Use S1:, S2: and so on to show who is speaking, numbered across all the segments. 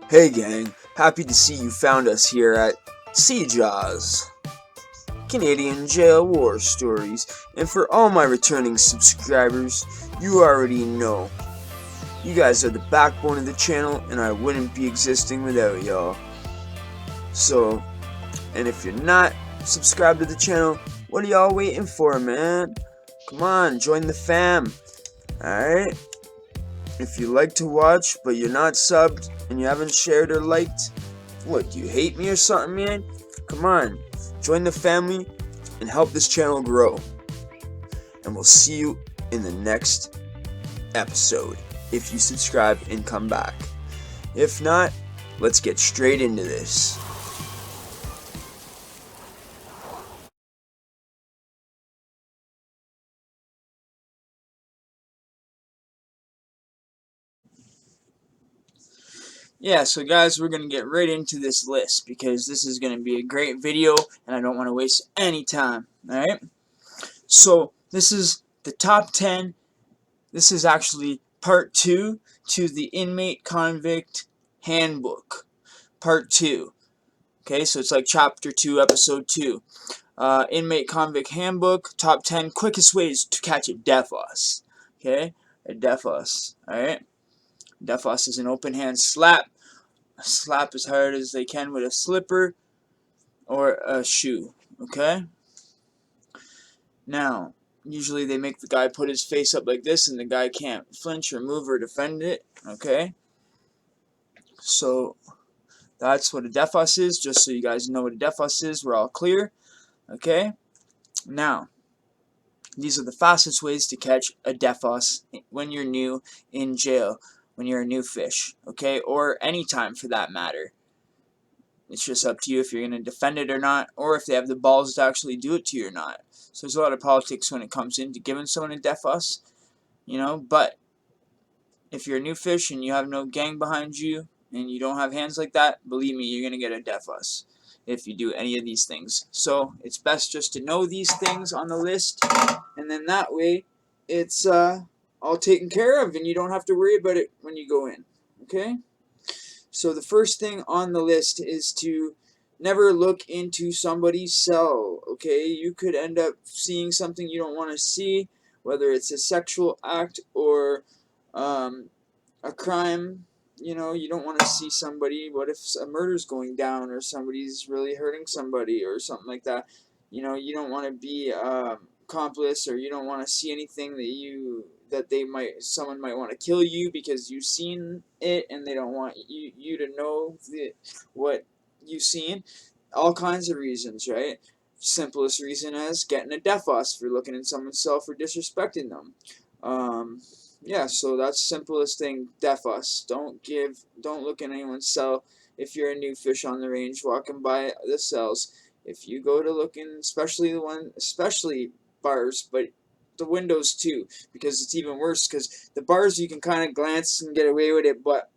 S1: Hey gang, happy to see you found us here at Jaws, Canadian Jail War Stories, and for all my returning subscribers, you already know, you guys are the backbone of the channel and I wouldn't be existing without y'all. So, and if you're not subscribed to the channel, what are y'all waiting for, man? Come on, join the fam, alright? If you like to watch, but you're not subbed, and you haven't shared or liked, what, do you hate me or something, man? Come on, join the family, and help this channel grow. And we'll see you in the next episode, if you subscribe and come back. If not, let's get straight into this. Yeah, so guys, we're going to get right into this list because this is going to be a great video and I don't want to waste any time, alright? So, this is the top 10. This is actually part 2 to the Inmate Convict Handbook. Part 2. Okay, so it's like chapter 2, episode 2. Inmate Convict Handbook, top 10 quickest ways to catch a Deffazz. Okay, a Deffazz, alright? Deffazz is an open hand slap. Slap as hard as they can with a slipper or a shoe, okay? Now, usually they make the guy put his face up like this and the guy can't flinch or move or defend it, okay? So, that's what a Deffazz is, just so you guys know what a Deffazz is, we're all clear, okay? Now, these are the fastest ways to catch a Deffazz when you're new in jail, when you're a new fish, okay? Or anytime for that matter. It's just up to you if you're going to defend it or not, or if they have the balls to actually do it to you or not. So there's a lot of politics when it comes into giving someone a Deffazz, you know, but if you're a new fish and you have no gang behind you and you don't have hands like that, believe me, you're going to get a Deffazz if you do any of these things. So it's best just to know these things on the list, and then that way it's all taken care of and you don't have to worry about it when you go in, okay? So the first thing on the list is to never look into somebody's cell, okay? You could end up seeing something you don't want to see, whether it's a sexual act or a crime. You know, you don't want to see somebody. What if a murder's going down or somebody's really hurting somebody or something like that? You know, you don't want to be accomplice, or you don't want to see anything that someone might want to kill you because you've seen it and they don't want you to know what you've seen. All kinds of reasons, right? Simplest reason is getting a Deffazz for looking in someone's cell for disrespecting them. Yeah, so that's the simplest thing, Deffazz. Don't look in anyone's cell if you're a new fish on the range walking by the cells. If you go to look in, especially bars, but the windows too, because it's even worse, because the bars you can kind of glance and get away with it, but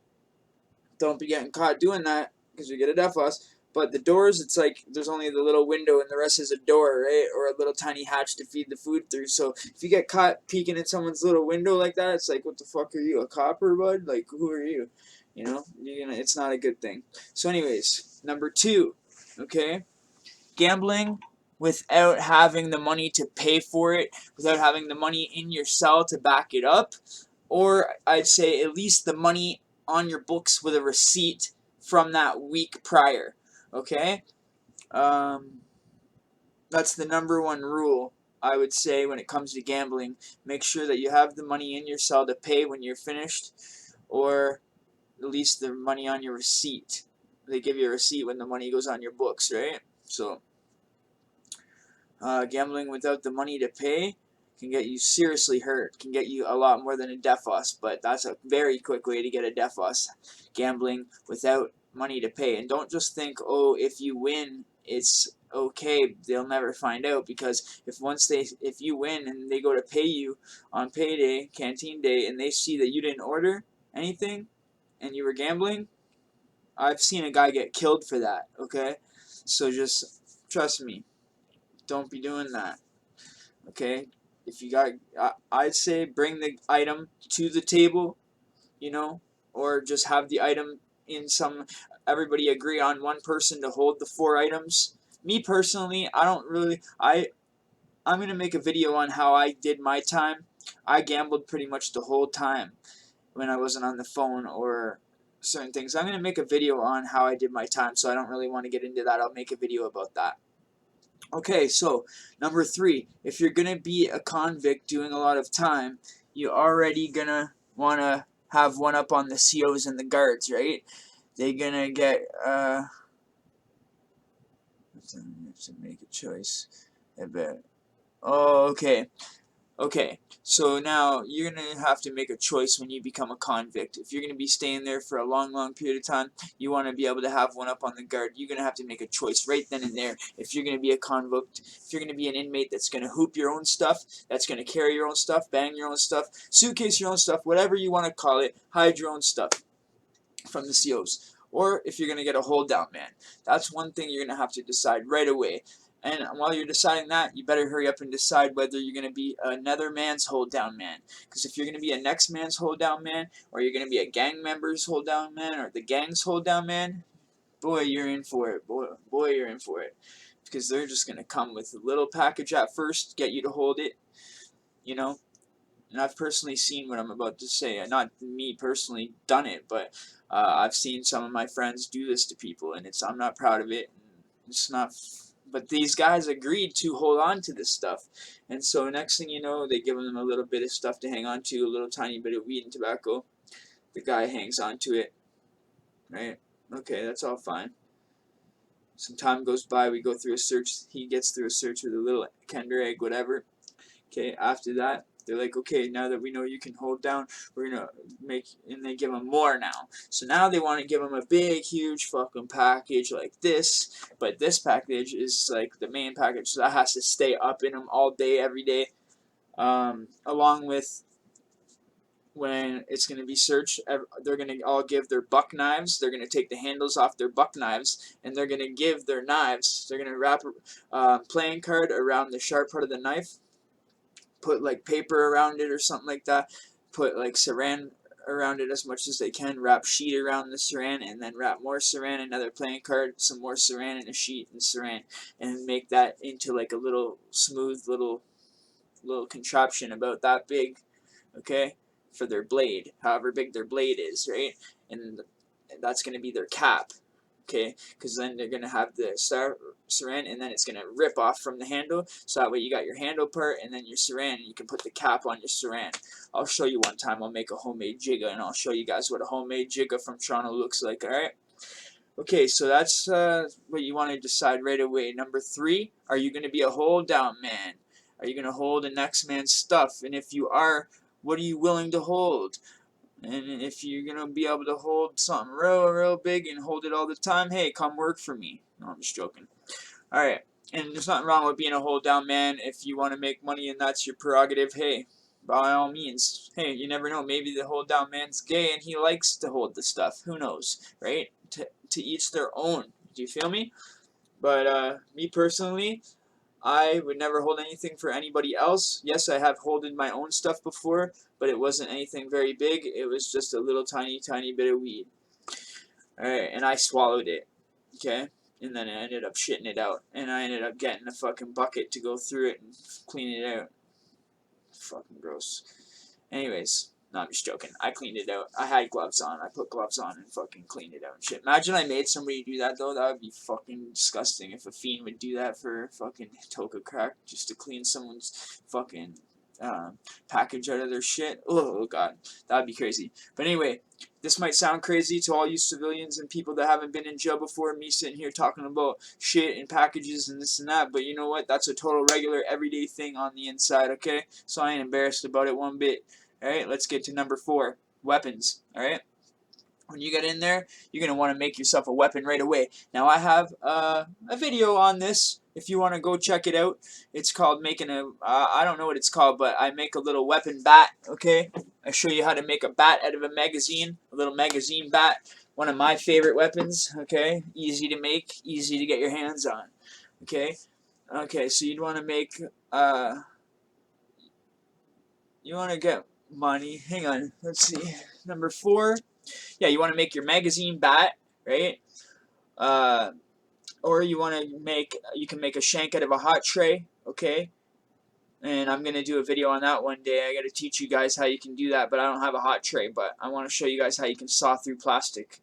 S1: don't be getting caught doing that because you get a Deffazz. But the doors, it's like there's only the little window and the rest is a door, right? Or a little tiny hatch to feed the food through. So if you get caught peeking in someone's little window like that, it's like, what the fuck are you, a copper, bud? Like, who are you? You know, it's not a good thing. So anyways, number 2, okay? Gambling without having the money to pay for it, without having the money in your cell to back it up, or I'd say at least the money on your books with a receipt from that week prior. Okay? That's the number 1 rule, I would say, when it comes to gambling. Make sure that you have the money in your cell to pay when you're finished, or at least the money on your receipt. They give you a receipt when the money goes on your books, right? So, gambling without the money to pay can get you seriously hurt, can get you a lot more than a Deffazz, but that's a very quick way to get a Deffazz, gambling without money to pay. And don't just think, oh, if you win, it's okay, they'll never find out, because if you win and they go to pay you on payday, canteen day, and they see that you didn't order anything and you were gambling, I've seen a guy get killed for that, okay? So just trust me, don't be doing that, okay? If you got, I'd say bring the item to the table, you know, or just have the item everybody agree on one person to hold the 4 items. Me personally, I don't really, I'm going to make a video on how I did my time. I gambled pretty much the whole time when I wasn't on the phone or certain things. I'm going to make a video on how I did my time, so I don't really want to get into that. I'll make a video about that. Okay, so number 3, if you're going to be a convict doing a lot of time, you're already going to want to have one up on the COs and the guards, right? They're going to get, to make a choice. I bet. Oh, okay. Okay, so now you're going to have to make a choice when you become a convict. If you're going to be staying there for a long period of time, you want to be able to have one up on the guard. You're going to have to make a choice right then and there. If you're going to be a convict, if you're going to be an inmate that's going to hoop your own stuff, that's going to carry your own stuff, bang your own stuff, suitcase your own stuff, whatever you want to call it, hide your own stuff from the COs. Or if you're going to get a hold down man. That's one thing you're going to have to decide right away. And while you're deciding that, you better hurry up and decide whether you're going to be another man's hold down man. Because if you're going to be a next man's hold down man, or you're going to be a gang member's hold down man, or the gang's hold down man, boy, you're in for it. Boy, you're in for it. Because they're just going to come with a little package at first, get you to hold it, you know. And I've personally seen what I'm about to say. Not me personally done it, but I've seen some of my friends do this to people, and I'm not proud of it. It's not. But these guys agreed to hold on to this stuff. And so next thing you know, they give them a little bit of stuff to hang on to, a little tiny bit of weed and tobacco. The guy hangs on to it. Right? Okay, that's all fine. Some time goes by, we go through a search. He gets through a search with a little Kinder Egg, whatever. Okay, after that, they're like, okay, now that we know you can hold down, we're going to make, and they give him more now. So now they want to give him a big, huge fucking package like this, but this package is like the main package, so that has to stay up in him all day, every day, along with when it's going to be searched. They're going to all give their buck knives. They're going to take the handles off their buck knives, and they're going to give their knives, they're going to wrap a playing card around the sharp part of the knife, put like paper around it or something like that, put like saran around it as much as they can, wrap sheet around the saran, and then wrap more saran, another playing card, some more saran, and a sheet and saran, and make that into like a little smooth little contraption about that big, okay, for their blade, however big their blade is, right? And that's going to be their cap. Okay, because then they're going to have the saran, and then it's going to rip off from the handle, so that way you got your handle part and then your saran, and you can put the cap on your saran. I'll show you one time. I'll make a homemade Jigger, and I'll show you guys what a homemade Jigger from Toronto looks like, alright? Okay, so that's what you want to decide right away. Number 3, are you going to be a hold down man? Are you going to hold the next man's stuff? And if you are, what are you willing to hold? And if you're going to be able to hold something real big and hold it all the time, hey, come work for me. No, I'm just joking. Alright, and there's nothing wrong with being a hold down man. If you want to make money and that's your prerogative, hey, by all means. Hey, you never know. Maybe the hold down man's gay and he likes to hold the stuff. Who knows, right? To each their own. Do you feel me? But me personally, I would never hold anything for anybody else. Yes, I have holded my own stuff before, but it wasn't anything very big. It was just a little tiny bit of weed. Alright, and I swallowed it. Okay? And then I ended up shitting it out. And I ended up getting a fucking bucket to go through it and clean it out. Fucking gross. Anyways, no, I'm just joking. I cleaned it out. I had gloves on. I put gloves on and fucking cleaned it out and shit. Imagine I made somebody do that, though. That would be fucking disgusting if a fiend would do that for fucking toke of crack just to clean someone's fucking package out of their shit. Oh, God. That would be crazy. But anyway, this might sound crazy to all you civilians and people that haven't been in jail before, me sitting here talking about shit and packages and this and that, but you know what? That's a total regular everyday thing on the inside, okay? So I ain't embarrassed about it one bit. Alright, let's get to number 4, weapons. Alright? When you get in there, you're going to want to make yourself a weapon right away. Now I have a video on this. If you want to go check it out, it's called making I don't know what it's called, but I make a little weapon bat, okay? I show you how to make a bat out of a magazine, a little magazine bat. One of my favorite weapons, okay? Easy to make, easy to get your hands on, okay? Okay, so you'd want to make, you want to get money. Hang on, let's see. Number 4, yeah, you want to make your magazine bat, right? Or you want to make, you can make a shank out of a hot tray, okay? And I'm going to do a video on that one day. I got to teach you guys how you can do that, but I don't have a hot tray, but I want to show you guys how you can saw through plastic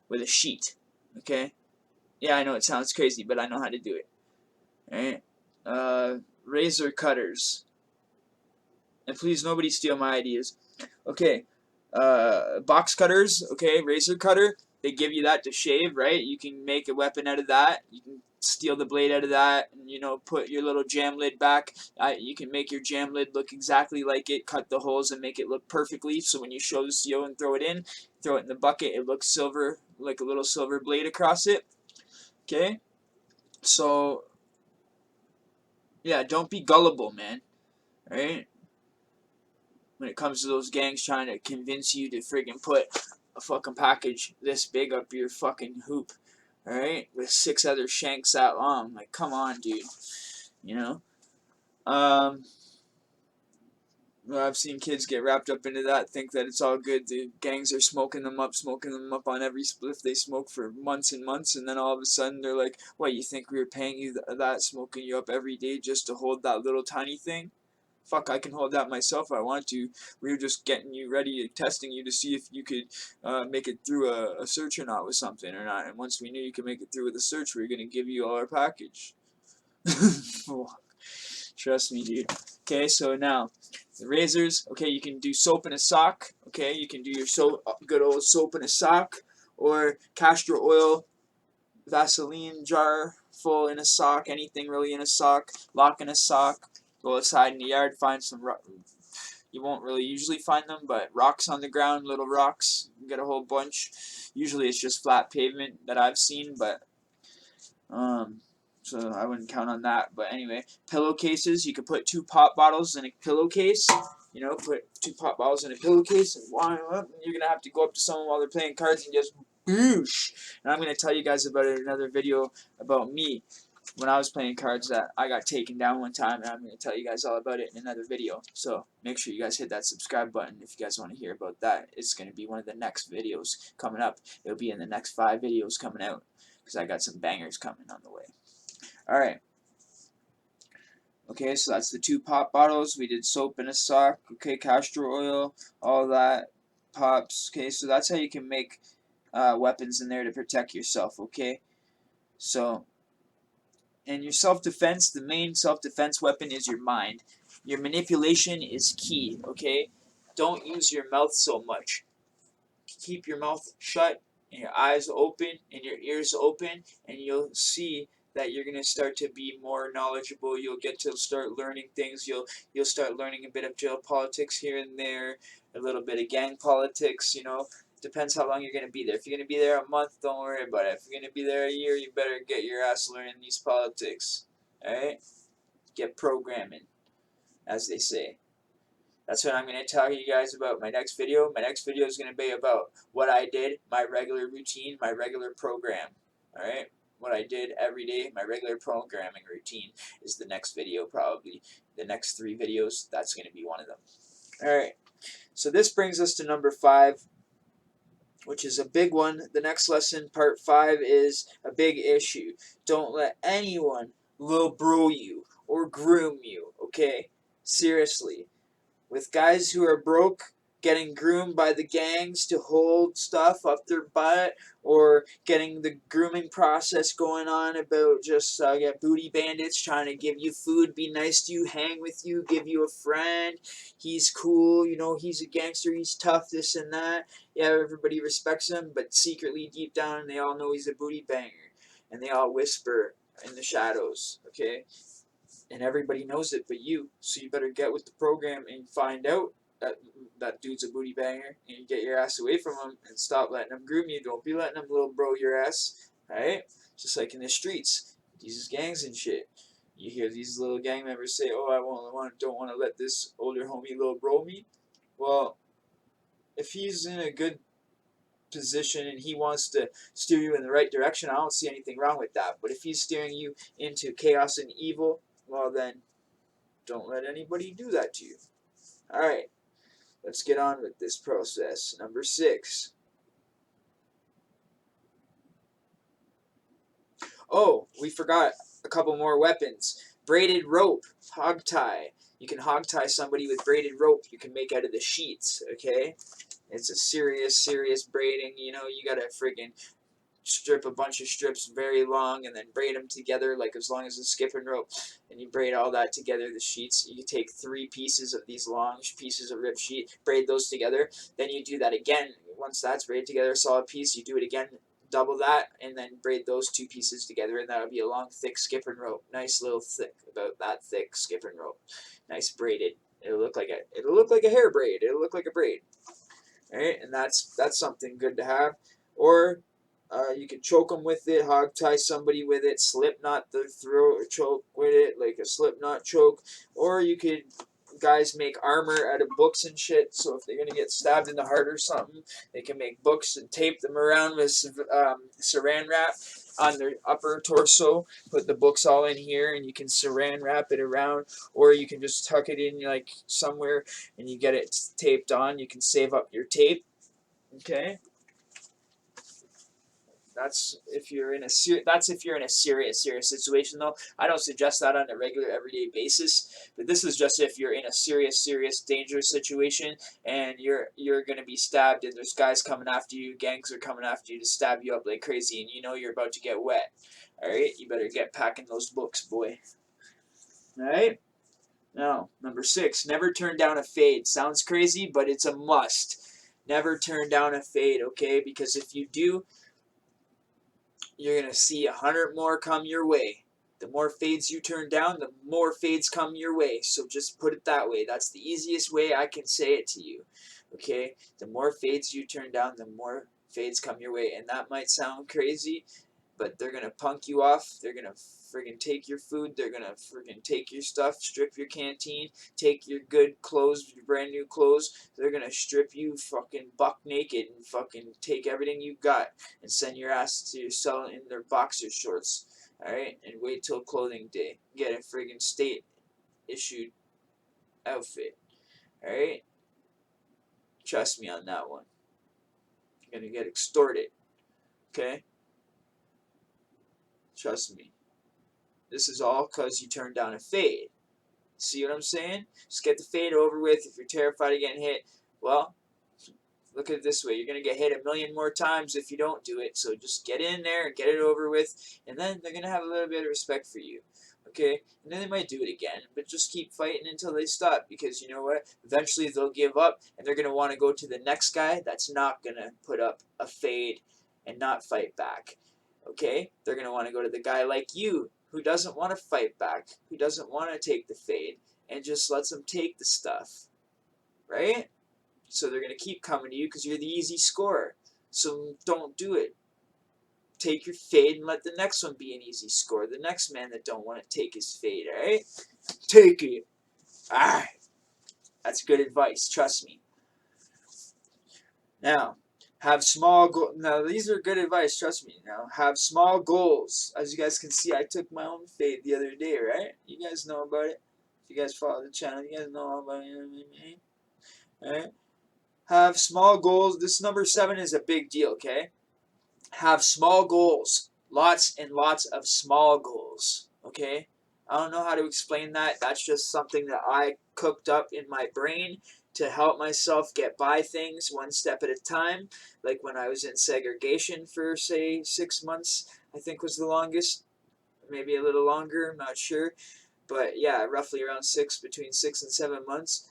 S1: with a sheet, okay? Yeah, I know it sounds crazy, but I know how to do it, alright? Razor cutters. And please, nobody steal my ideas. Okay, box cutters, okay, razor cutter. They give you that to shave, right? You can make a weapon out of that. You can steal the blade out of that, and you know, put your little jam lid back. You can make your jam lid look exactly like it. Cut the holes and make it look perfectly. So when you show the CO and throw it in the bucket, it looks silver, like a little silver blade across it. Okay, so yeah, don't be gullible, man. All right. When it comes to those gangs trying to convince you to friggin' put a fucking package this big up your fucking hoop, alright? With 6 other shanks that long. Like, come on, dude. You know? Well, I've seen kids get wrapped up into that, think that it's all good. The gangs are smoking them up on every spliff they smoke for months and months, and then all of a sudden they're like, what, you think we were paying you that, smoking you up every day just to hold that little tiny thing? Fuck, I can hold that myself if I want to. We were just getting you ready, testing you to see if you could make it through a search or not with something or not. And once we knew you could make it through with a search, we were going to give you all our package. Trust me, dude. Okay, so now, the razors, okay, you can do soap in a sock. Okay, you can do your good old soap in a sock. Or castor oil, Vaseline jar full in a sock. Anything really in a sock. Lock in a sock. Go outside in the yard, find some, you won't really usually find them, but rocks on the ground, little rocks, you get a whole bunch. Usually it's just flat pavement that I've seen, but, so I wouldn't count on that. But anyway, pillowcases, you could put 2 pop bottles in a pillowcase, you know, put 2 pop bottles in a pillowcase, and wind them up, and you're going to have to go up to someone while they're playing cards and just boosh. And I'm going to tell you guys about it in another video about me when I was playing cards that I got taken down one time, and I'm going to tell you guys all about it in another video. So make sure you guys hit that subscribe button if you guys want to hear about that. It's going to be one of the next videos coming up. It'll be in the next 5 videos coming out because I got some bangers coming on the way. Alright. Okay, so that's the 2 pop bottles. We did soap in a sock. Okay, castor oil, all that. Pops. Okay, so that's how you can make weapons in there to protect yourself. Okay, so in your self-defense, the main self-defense weapon is your mind. Your manipulation is key, okay? Don't use your mouth so much. Keep your mouth shut and your eyes open and your ears open, and you'll see that you're going to start to be more knowledgeable. You'll get to start learning things. You'll start learning a bit of geopolitics here and there, a little bit of gang politics, you know. Depends how long you're going to be there. If you're going to be there a month, don't worry about it. If you're going to be there a year, you better get your ass learning these politics. Alright? Get programming, as they say. That's what I'm going to tell you guys about my next video. My next video is going to be about what I did, my regular routine, my regular program. Alright? What I did every day, my regular programming routine is the next video probably. The next 3 videos, that's going to be one of them. Alright. So this brings us to number 5. Which is a big one. The next lesson, part 5, is a big issue. Don't let anyone little bro you or groom you, okay? Seriously. With guys who are broke, getting groomed by the gangs to hold stuff up their butt, or getting the grooming process going on about just get booty bandits trying to give you food, be nice to you, hang with you, give you a friend. He's cool, you know, he's a gangster, he's tough, this and that. Yeah, everybody respects him, but secretly, deep down, they all know he's a booty banger, and they all whisper in the shadows, okay? And everybody knows it but you, so you better get with the program and find out that dude's a booty banger, and you get your ass away from him and stop letting him groom you. Don't be letting him little bro your ass, alright? Just like in the streets, these gangs and shit. You hear these little gang members say, oh, don't want to let this older homie little bro me. Well, if he's in a good position and he wants to steer you in the right direction, I don't see anything wrong with that. But if he's steering you into chaos and evil, well then, don't let anybody do that to you. Alright, let's get on with this process. Number 6. Oh, we forgot a couple more weapons. Braided rope, hog tie. You can hog tie somebody with braided rope you can make out of the sheets, okay? It's a serious braiding. You know, you gotta friggin' strip a bunch of strips very long and then braid them together like as long as a skipping rope, and you braid all that together, the sheets. You take 3 pieces of these long pieces of ripped sheet, braid those together, then you do that again. Once that's braided together, a solid piece, you do it again, double that, and then braid those 2 pieces together, and that'll be a long thick skipping rope. Nice little thick, about that thick skipping rope. Nice braided. It'll look like a hair braid. It'll look like a braid. Alright, and that's something good to have. Or you could choke them with it, hog tie somebody with it, slip knot their throat or choke with it, like a slip knot choke. Or you could, guys make armor out of books and shit, so if they're going to get stabbed in the heart or something, they can make books and tape them around with saran wrap on their upper torso, put the books all in here, and you can saran wrap it around, or you can just tuck it in like somewhere and you get it taped on. You can save up your tape, okay? That's if you're in a serious situation, though. I don't suggest that on a regular everyday basis, but this is just if you're in a serious dangerous situation and you're gonna be stabbed and there's guys coming after you, gangs are coming after you to stab you up like crazy, and you know you're about to get wet. All right, you better get packing those books, boy. All right. Now, number 6, never turn down a fade. Sounds crazy, but it's a must. Never turn down a fade, okay? Because if you do, you're going to see 100 more come your way. The more fades you turn down, the more fades come your way. So just put it that way. That's the easiest way I can say it to you. Okay? The more fades you turn down, the more fades come your way. And that might sound crazy, but they're going to punk you off. They're going to friggin' take your food. They're going to friggin' take your stuff, strip your canteen, take your good clothes, your brand new clothes. They're going to strip you fucking buck naked and fucking take everything you got and send your ass to your cell in their boxer shorts. Alright? And wait till clothing day. Get a friggin' state issued outfit. Alright? Trust me on that one. You're going to get extorted. Okay? Trust me. This is all because you turned down a fade. See what I'm saying? Just get the fade over with. If you're terrified of getting hit, well, look at it this way. You're going to get hit a million more times if you don't do it. So just get in there and get it over with, and then they're going to have a little bit of respect for you. Okay? And then they might do it again. But just keep fighting until they stop, because you know what? Eventually they'll give up, and they're going to want to go to the next guy that's not going to put up a fade and not fight back. Okay? They're going to want to go to the guy like you, who doesn't want to fight back, who doesn't want to take the fade, and just lets them take the stuff. Right? So they're going to keep coming to you because you're the easy scorer. So don't do it. Take your fade and let the next one be an easy score. The next man that don't want to take his fade, alright? Take it. Alright. That's good advice, trust me. Now, have small goals. Now, these are good advice, trust me. Now, have small goals. As you guys can see, I took my own fade the other day, right? You guys know about it. If you guys follow the channel, you guys know all about it. Alright? Have small goals. This number 7 is a big deal, okay? Have small goals. Lots and lots of small goals, okay? I don't know how to explain that. That's just something that I cooked up in my brain to help myself get by things one step at a time. Like when I was in segregation for, say, 6 months, I think was the longest. Maybe a little longer, I'm not sure. But yeah, roughly around between 6 and 7 months.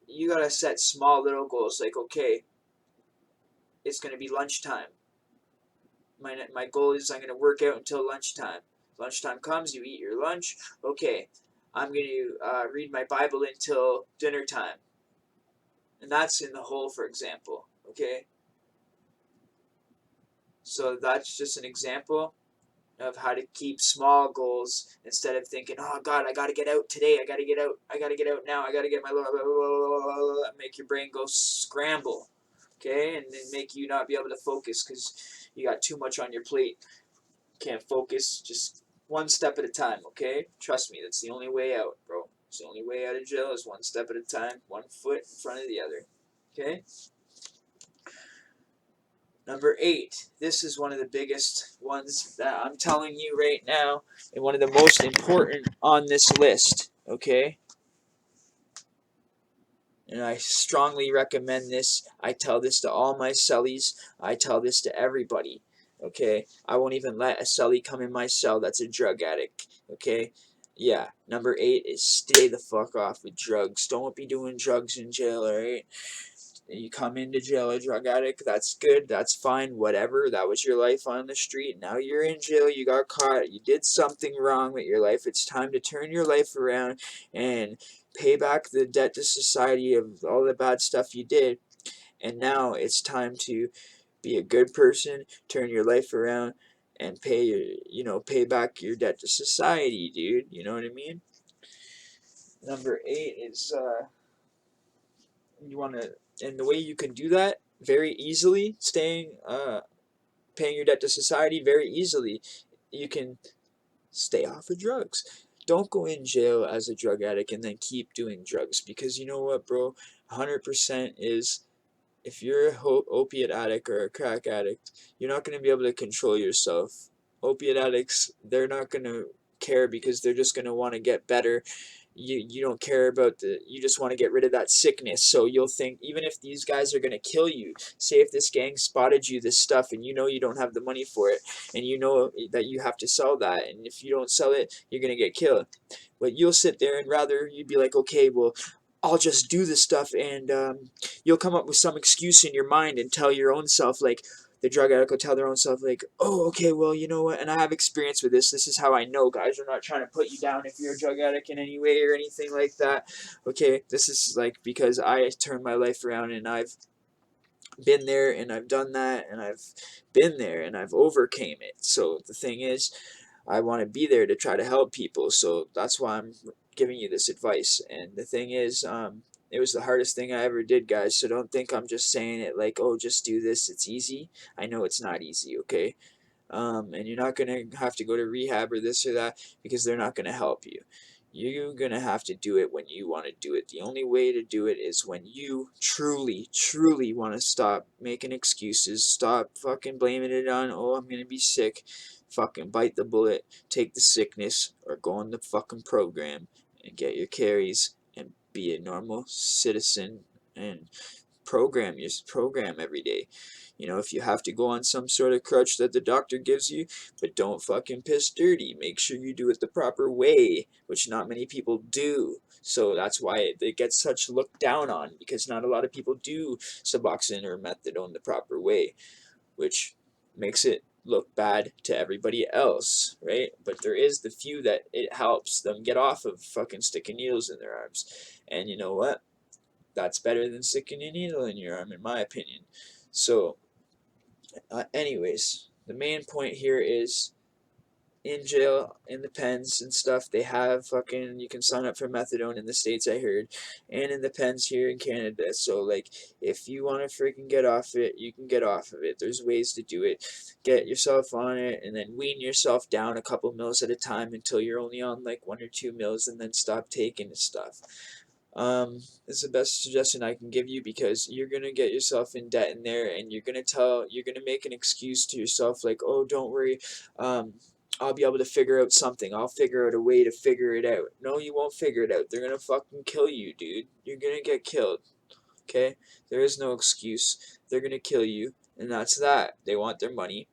S1: You gotta set small little goals. Like, okay, it's gonna be lunchtime. My goal is I'm gonna work out until lunchtime. Lunchtime comes, you eat your lunch. Okay, I'm gonna read my Bible until dinner time. And that's in the hole, for example. Okay, so that's just an example of how to keep small goals instead of thinking, oh God, I gotta get out today. I gotta get out now. I gotta get my blah, blah, blah, blah, blah, make your brain go scramble. Okay, and then make you not be able to focus because you got too much on your plate. Can't focus. Just one step at a time. Okay, trust me, that's the only way out, bro. So the only way out of jail is one step at a time, one foot in front of the other. Okay? Number 8. This is one of the biggest ones that I'm telling you right now, and one of the most important on this list. Okay? And I strongly recommend this. I tell this to all my cellies. I tell this to everybody. Okay? I won't even let a cellie come in my cell that's a drug addict. Okay? Yeah. Number 8 is stay the fuck off with drugs. Don't be doing drugs in jail, alright? You come into jail a drug addict, that's good, that's fine, whatever. That was your life on the street. Now you're in jail, you got caught, you did something wrong with your life. It's time to turn your life around and pay back the debt to society of all the bad stuff you did. And now it's time to be a good person, turn your life around, and pay pay back your debt to society, dude. You know what I mean? Number 8 is you want to, and the way you can do that very easily, paying your debt to society very easily, you can stay off of drugs. Don't go in jail as a drug addict and then keep doing drugs, because you know what, bro, 100% is, if you're a opiate addict or a crack addict, you're not going to be able to control yourself. Opiate addicts, they're not going to care, because they're just going to want to get better. You don't care about you just want to get rid of that sickness. So you'll think, even if these guys are going to kill you, say if this gang spotted you this stuff and you know you don't have the money for it, and you know that you have to sell that, and if you don't sell it, you're going to get killed. But you'll sit there and rather you'd be like, okay, well, I'll just do this stuff, and you'll come up with some excuse in your mind and tell your own self, like, the drug addict will tell their own self, like, oh, okay, well, you know what, and I have experience with this. This is how I know, guys. I'm not trying to put you down if you're a drug addict in any way or anything like that. Okay, this is, like, because I turned my life around, and I've been there, and I've done that, and I've been there, and I've overcame it. So the thing is, I want to be there to try to help people. So that's why I'm giving you this advice. And the thing is, it was the hardest thing I ever did, guys. So don't think I'm just saying it like, oh, just do this, it's easy. I know it's not easy, okay? And you're not going to have to go to rehab or this or that, because they're not going to help you. You're going to have to do it when you want to do it. The only way to do it is when you truly, truly want to stop making excuses. Stop fucking blaming it on, oh, I'm going to be sick. Fucking bite the bullet, take the sickness, or go on the fucking program and get your carries and be a normal citizen and program every day. You know, if you have to go on some sort of crutch that the doctor gives you, but don't fucking piss dirty. Make sure you do it the proper way, which not many people do. So that's why it gets such looked down on, because not a lot of people do Suboxone or methadone the proper way, which makes it look bad to everybody else, right? But there is the few that it helps them get off of fucking sticking needles in their arms. And you know what? That's better than sticking a needle in your arm, in my opinion. So, anyways, the main point here is, in jail, in the pens and stuff, they have fucking, you can sign up for methadone in the States, I heard, and in the pens here in Canada. So, like, if you want to freaking get off it, you can get off of it. There's ways to do it. Get yourself on it, and then wean yourself down a couple mils at a time until you're only on, like, 1 or 2 mils, and then stop taking the stuff. It's the best suggestion I can give you, because you're gonna get yourself in debt in there, and you're gonna make an excuse to yourself, like, oh, don't worry, I'll be able to figure out something. I'll figure out a way to figure it out. No, you won't figure it out. They're gonna fucking kill you, dude. You're gonna get killed. Okay? There is no excuse. They're gonna kill you, and that's that. They want their money,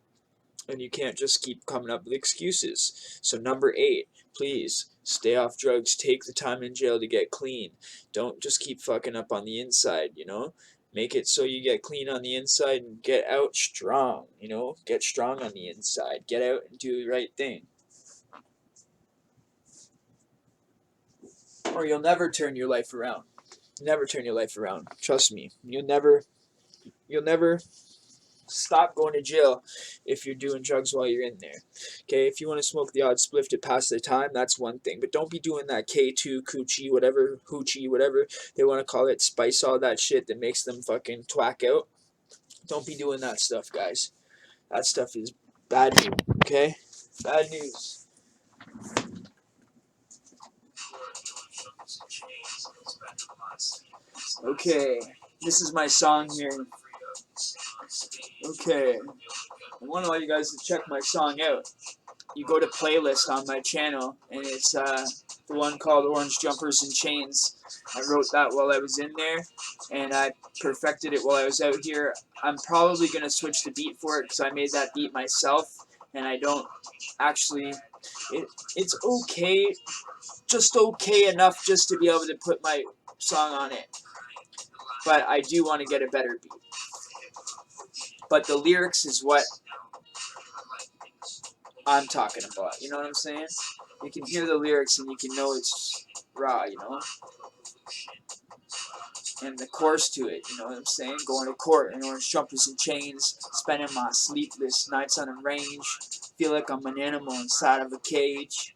S1: and you can't just keep coming up with excuses. So number 8, please stay off drugs. Take the time in jail to get clean. Don't just keep fucking up on the inside, you know? Make it so you get clean on the inside and get out strong, you know? Get strong on the inside. Get out and do the right thing. Or you'll never turn your life around. Never turn your life around. Trust me. You'll never stop going to jail if you're doing drugs while you're in there. Okay, if you want to smoke the odd spliff to pass the time, that's one thing. But don't be doing that K2, coochie, whatever, hoochie, whatever they want to call it, spice, all that shit that makes them fucking twack out. Don't be doing that stuff, guys. That stuff is bad news, okay? Bad news. Okay, this is my song here. Okay, I want all you guys to check my song out. You go to playlist on my channel, and it's the one called Orange Jumpers and Chains. I wrote that while I was in there, and I perfected it while I was out here. I'm probably going to switch the beat for it because I made that beat myself, and I don't actually... It's okay, just okay enough just to be able to put my song on it. But I do want to get a better beat. But the lyrics is what I'm talking about, you know what I'm saying? You can hear the lyrics and you can know it's raw, you know? And the chorus to it, you know what I'm saying? Going to court in orange jumpers and chains, spending my sleepless nights on a range, feel like I'm an animal inside of a cage.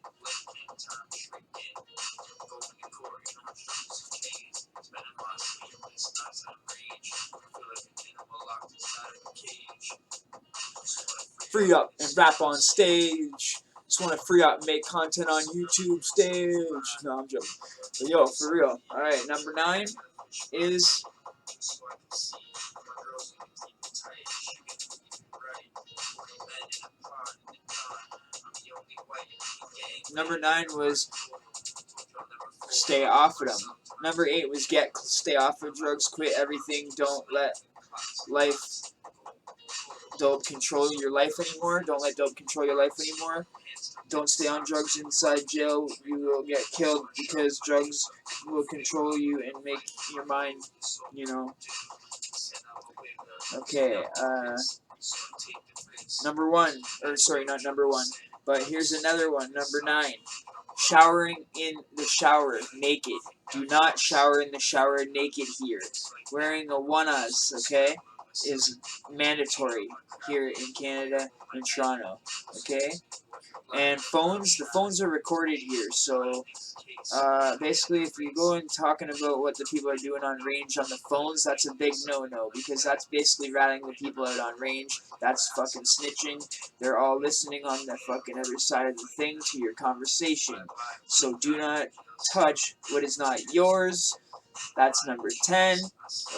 S1: Free up and rap on stage. Just want to free up and make content on YouTube stage. No, I'm joking. But yo, for real. Alright, number 9 is... Number 9 was stay off of them. Number 8 was stay off of drugs, quit everything, don't let dope control your life anymore. Don't let dope control your life anymore. Don't stay on drugs inside jail. You will get killed because drugs will control you and make your mind, you know. Okay, number 1, or sorry, not number 1, but here's another one, number 9. Showering in the shower naked. Do not shower in the shower naked here. Wearing a one-us, okay, is mandatory here in Canada and Toronto, okay? And the phones are recorded here, so basically if you go in talking about what the people are doing on range on the phones, that's a big no-no, because that's basically ratting the people out on range. That's fucking snitching. They're all listening on the fucking other side of the thing to your conversation. So do not touch what is not yours. That's number 10,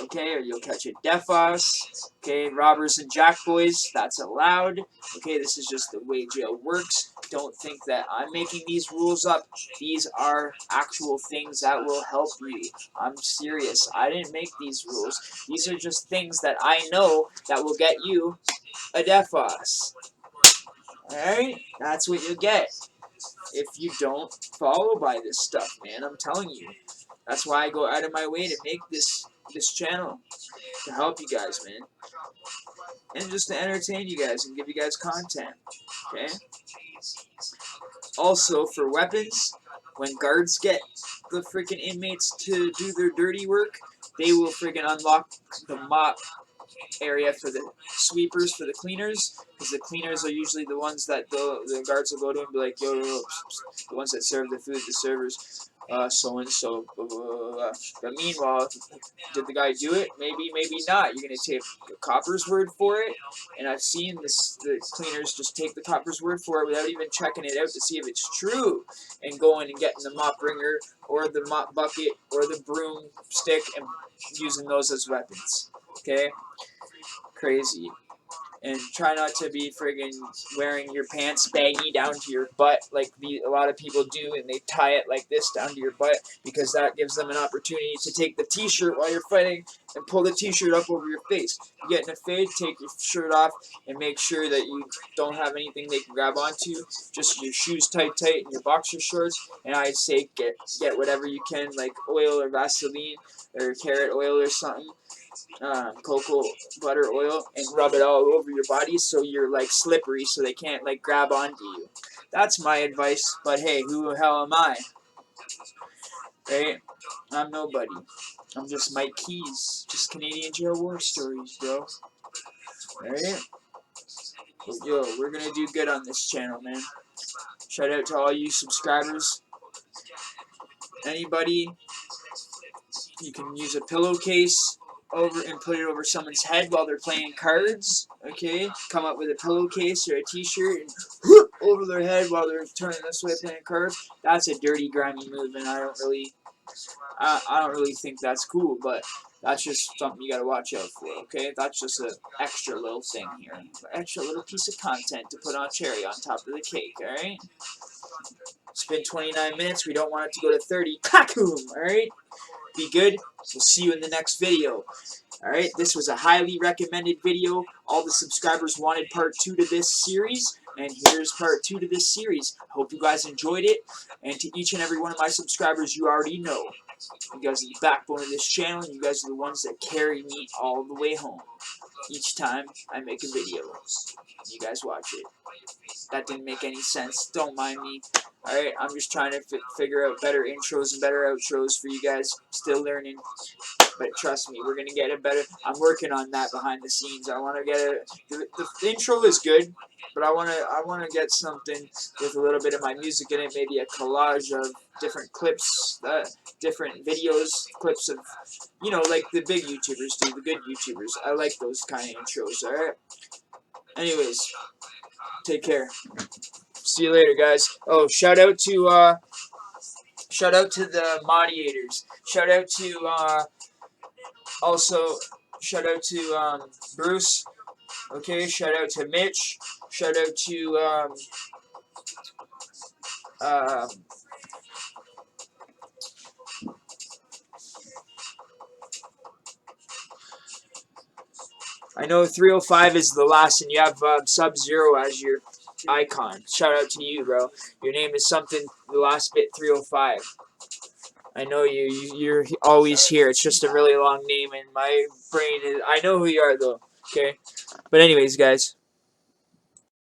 S1: okay, or you'll catch a Deffazz. Okay, robbers and jackboys, that's allowed. Okay, this is just the way jail works. Don't think that I'm making these rules up. These are actual things that will help you. I'm serious. I didn't make these rules. These are just things that I know that will get you a Deffazz. Alright? That's what you get if you don't follow by this stuff, man. I'm telling you. That's why I go out of my way to make this channel, to help you guys, man. And just to entertain you guys and give you guys content, okay? Also, for weapons, when guards get the freaking inmates to do their dirty work, they will freaking unlock the mop area for the sweepers, for the cleaners, because the cleaners are usually the ones that the guards will go to and be like, yo, yo, yo, the ones that serve the food, the servers, so and so, blah, blah, blah, blah. But meanwhile, did the guy do it? Maybe, maybe not. You're gonna take the copper's word for it, and I've seen the cleaners just take the copper's word for it without even checking it out to see if it's true, and going and getting the mop ringer or the mop bucket or the broom stick and using those as weapons. Okay, crazy. And try not to be friggin' wearing your pants baggy down to your butt like a lot of people do, and they tie it like this down to your butt because that gives them an opportunity to take the t-shirt while you're fighting and pull the t-shirt up over your face. You get in a fade, take your shirt off, and make sure that you don't have anything they can grab onto. Just your shoes tight and your boxer shorts, and I'd say get whatever you can, like oil or Vaseline or carrot oil or something. Cocoa butter oil, and rub it all over your body so you're like slippery so they can't like grab onto you. That's my advice, but hey, who the hell am I? Right? I'm nobody. I'm just Mike Keys. Just Canadian jail war stories, bro. Right? But yo, we're gonna do good on this channel, man. Shout out to all you subscribers. Anybody, you can use a pillowcase over and put it over someone's head while they're playing cards, okay? Come up with a pillowcase or a t-shirt and over their head while they're turning this way playing cards. That's a dirty, grimy move, and I don't really I don't really think that's cool, but that's just something you gotta watch out for, okay? That's just an extra little thing here. Extra little piece of content to put on cherry on top of the cake, alright? It's been 29 minutes. We don't want it to go to 30. Kakoom! Alright? Be good. We'll see you in the next video. Alright? This was a highly recommended video. All the subscribers wanted part 2 to this series. And here's part 2 to this series. Hope you guys enjoyed it. And to each and every one of my subscribers, you already know. You guys are the backbone of this channel, and you guys are the ones that carry me all the way home. Each time I make a video, you guys watch it. That didn't make any sense. Don't mind me. Alright, I'm just trying to figure out better intros and better outros for you guys. Still learning. But trust me, we're going to get a better... I'm working on that behind the scenes. I want to get a... The intro is good, but I want to get something with a little bit of my music in it. Maybe a collage of different clips, different videos, clips of... You know, like the big YouTubers do, the good YouTubers. I like those kind of intros, alright? Anyways, take care. See you later, guys. Oh, shout out to the moderators. Shout out to also shout out to Bruce. Okay, shout out to Mitch. Shout out to I know 305 is the last, and you have Sub-Zero as your icon. Shout out to you, bro. Your name is something, the last bit 305. I know you're always here. It's just a really long name, and my brain is... I know who you are, though, okay? But anyways, guys.